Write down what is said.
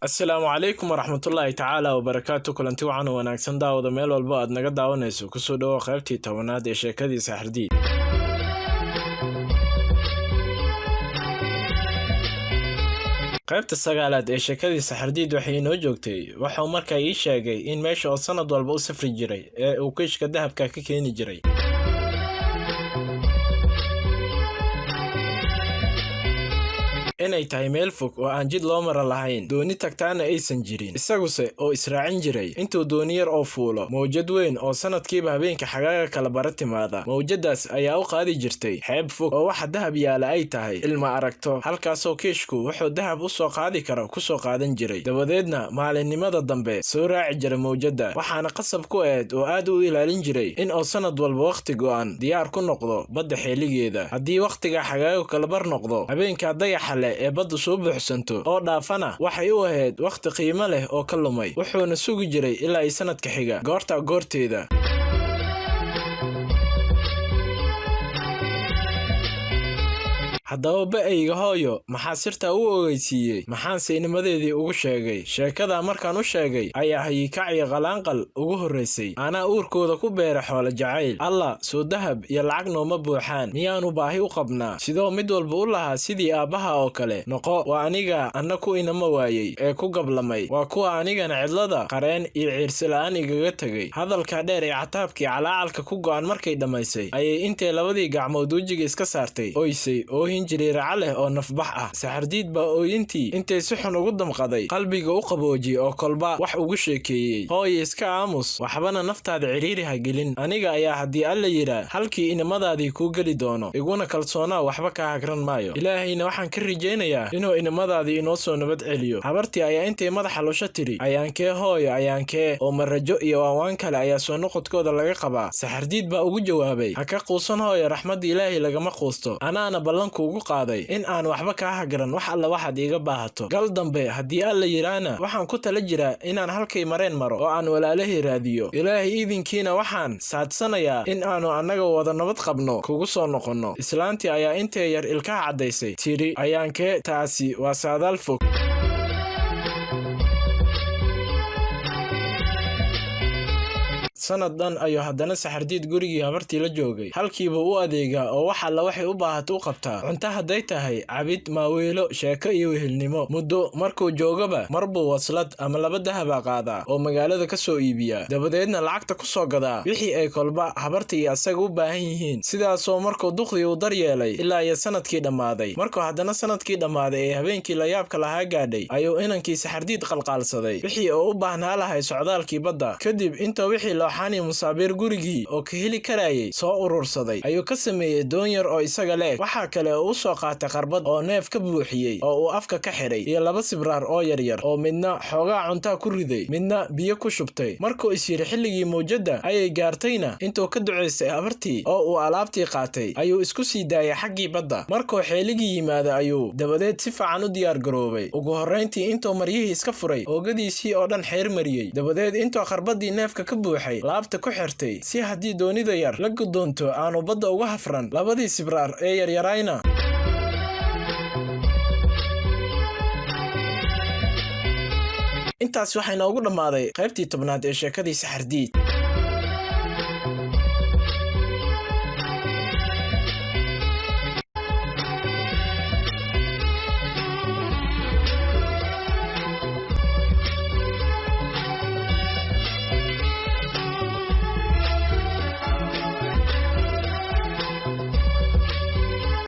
Assalaamu calaykum waraxmatullaahi tacaala wabarakaatu. Kulanti wacan oo wanaagsan daawada meel walba aad naga daawanayso kusoo dhawo qaybtii 10aad ee sheekadii Saxardiid. qaybta 9aad ee sheekadii Saxardiid waxay inoo joogtay waxa markaa ii sheegay in meesha oo sanad walba u safri jiray ee uu kiishka dahabka ka keeni jiray inay tahay meel fog oo aan jid loo mara lahayn, dooni tagtaana aysan jirin, isaguse oo israacin jiray intuu dooni yar oo fuulo mawjad weyn oo sanadkiiba habeenka xagaaga kala bara timaada. mawjadaas ayaa u qaadi jirtay xeeb fog oo waxa dahab yaala ay tahay ilma aragto, halkaasoo kiishku wuxuu dahab u soo qaadi karo ku soo qaadan jiray, dabadeedna maalinimada dambe soo raaci jiray mawjada. waxaana qasab ku ahayd oo aad u ilaalin jiray in oo sanad walba waqti go'an diyaar ku noqdo badda xeeligeeda. haddii waqtiga xagaaga kala bar noqdo, habeenka dayaxa ee baddu soo buuxsanto oo dhaafana waxay u ahayd waqti qiimo leh oo ka lumay, wuxuuna sugi jiray ilaa ay sanadka xiga goorteeda. haddaba ba'ayga hooyo maxaa sirtaa u ogeysiiyey, maxaanse inimadeedii ugu sheegay. sheekada markaan u sheegay ayaa hayikac iyo qalaanqal ugu horraysay. anaa uurkooda ku beera xoolo jacayl, allah soo dahab iyo lacag nooma buuxaan, miyaanu baahi u qabnaa sidoo mid walba u lahaa sidii aabbaha oo kale. noqo waa aniga anna ku inama waayey ee ku gablamay, waa kuwa anigana cidlada qareen iyo ciirsila'aan igaga tegay. hadalka dheer ee cataabkii calaacalka ku go'an markay dhammaysay ayay intay labadii gacmood wejiga iska saartay oysay jiriiraca leh oo nafbax ah. Saxardiid baa ooyintii intay si xun ugu damqaday qalbiga u qaboojiyey oo kolba wax ugu sheekeeyey. hooyo iska aamus, waxbana naftaada ciriiri ha gelin, aniga ayaa haddii alla yidhaa halkii inimadaadii kuu geli doono, iguna kalsoonaa waxba kaa hagran maayo. ilaahayna waxaan ka rajaynayaa inuu inimadaadii inoo soo nabad celiyo. habartii ayaa intay madaxa lusha tiri ayaankee hooyo ayaankee, oo marajo iyo waawaan kale ayaa soo noqodkooda laga qabaa. Saxardiid baa ugu jawaabay ha ka quusan hooyo, raxmadda ilaahay lagama quusto, anaana ballanku ugu qaaday in aan waxba kaa hagran wax alla waxaad iiga baahato. gal dambe haddii alla yiraana waxaan ku tala jiraa inaan halkay mareen maro oo aan walaalahay raadiyo. ilaahay idinkiina waxaan saadsanayaa in aanu annaga wada nabad qabno kugu soo noqonno. islaantii ayaa intay yar ilkaha caddaysay tiri ayaankee taasi waa saadaal fog. sanad dhan ayuu haddana Saxardiid gurigii habartii la joogay, halkiiba u adeegaa oo wax alla waxay u baahato u qabtaa. cunto hadday tahay cabid, maaweelo, sheeko iyo wehelnimo. muddo markuu joogaba marbuu waslad ama laba dahaba qaadaa oo magaalada ka soo iibiyaa, dabadeedna lacagta ku soo gadaa wixii ay kolba habartii iyo asaga u baahan yihiin. sidaasoo markuu duqdii u daryeelay ilaa iyo sanadkii dhammaaday. markuu haddana sanadkii dhammaaday ee habeenkii la yaabka lahaa gaadhay ayuu inankii Saxardiid qalqaalsaday wixii oo u baahnaa lahay socdaalkii badda. kadib inta wixii xani musaabiir gurigii oo ka heli karayay soo urursaday ayuu ka sameeyey doon yar oo isaga leeg. waxaa kale oo u soo qaatay qarbad oo neef ka buuxiyey oo uu afka ka xidhay, iyo laba sibraar oo yaryar oo midna xoogaa cuntaa ku riday midna biyo ku shubtay. markuu is yidhi xilligii mawjadda ayay gaartayna intuu ka ducaystay habartii oo uu alaabtii qaatay ayuu isku sii daayay xaggii badda. markuu xeeligii yimaada ayuu dabadeed si fiican u diyaar garoobay. ugu horrayntii intuu maryihii iska furay oogadiisii oo dhan xeer mariyey, dabadeed intuu qarbadii neefka ka buuxay laabta ku xirtay si haddii doonida yar la gudoonto aanu badda uga hafran labadii sibraar ee yaryarayna. intaas waxay noogu dhammaaday qaybtii 10aad ee sheekadii Saxardiid.